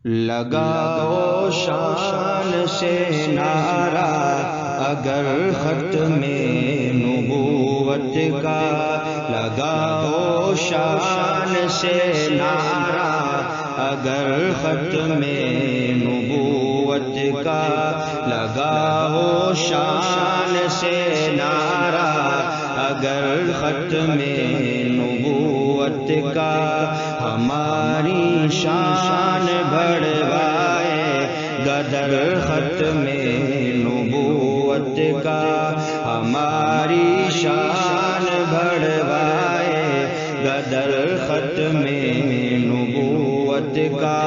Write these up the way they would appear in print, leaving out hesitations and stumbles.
لگاؤ شان سے نعرہ اگر ختم نبوت کا، لگاؤ شان سے نعرہ اگر ختم نبوت کا، لگاؤ شان سے نعرہ اگر ختم نبوت کا، ہماری شان بڑھوائے غدر ختم نبوت کا، ہماری شان بڑھوائے غدر ختم نبوت کا۔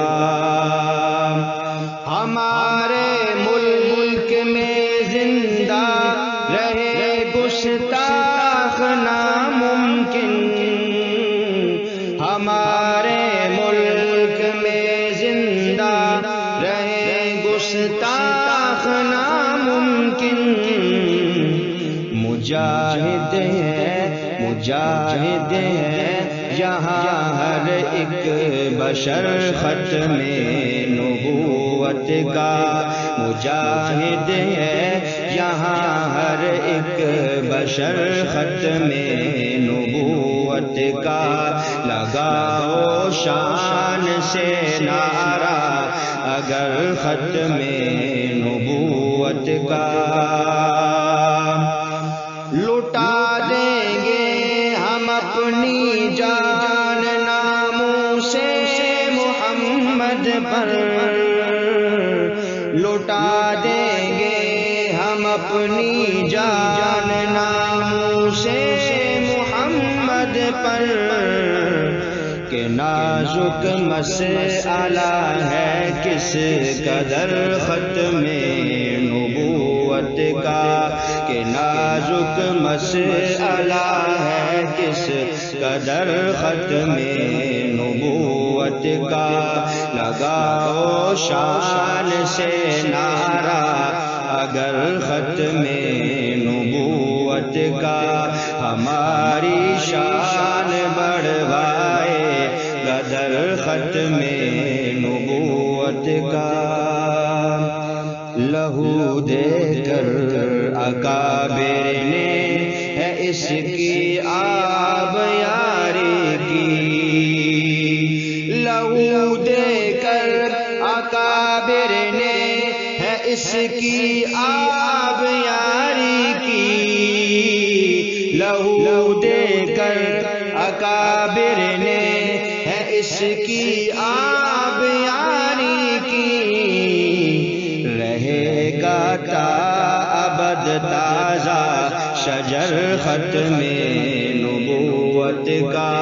ہمارے ملک میں زندہ رہے گستاخ ناممکن، ہمارے ملک میں زندہ رہے گستاخ ناممکن، مجاہد ہے یہاں ہر ایک بشر ختم نبوت کا، مجاہد ہے یہاں ہر ایک بشر ختم نبوت کا، لگاؤ شان سے نعرہ اگر ختم نبوت کا، لٹا دیں گے ہم اپنی جان ناموس محمد پر، لٹا دیں گے ہم اپنی جان ناموس محمد پر، کہ نازک مسئلہ ہے کس قدر ختم نبوت کا، کہ نازک مسئلہ ہے کس قدر ختم نبوت کا، لگاؤ شان سے نعرہ اگر ختم نبوت کا، ہماری شان بڑھوائے غدر ختم نبوت کا، لہو دے کر اکابر نے ہے اس کی آب یاری کی، لہو دے کر اکابر نے ہے اس کی آب یاری کی، لہو دے کر اکابر نے ہے اس کی آب یاری کی، رہے گا تا ابد تازہ شجر ختم نبوت کا،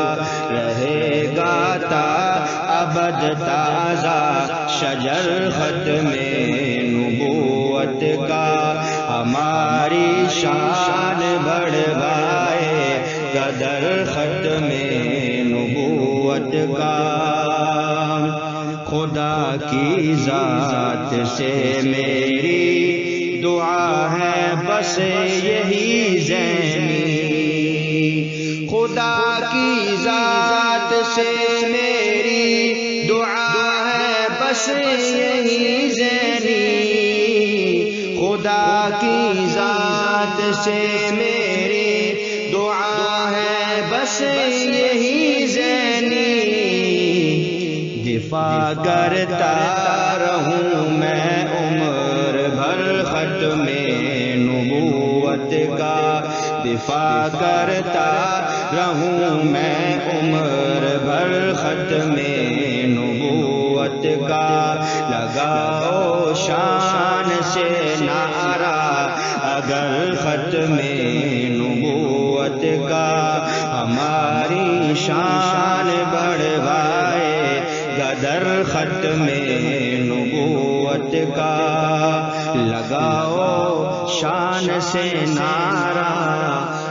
رہے گا تا ابد تازہ شجر ختم نبوت کا، ہماری شان بڑھوائے غدر ختم نبوت کا، خدا کی ذات سے میری دعا ہے بس یہی زینی، خدا کی ذات سے میری دعا ہے بس یہی زینی، خدا کی ذات سے میری دعا ہے بس یہی زینی، دفاع کرتا رہوں میں عمر بھر ختم نبوت کا، دفاع کرتا رہوں میں عمر بھر ختم نبوت کا، لگاؤ شان سے نعرہ اگر ختم نبوت کا، ہماری شان بڑھوائے غدر ختم نبوت کا، لگاؤ شان سے نعرہ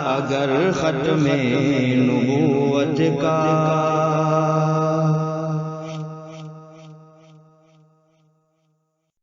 اگر ختم نبوت کا۔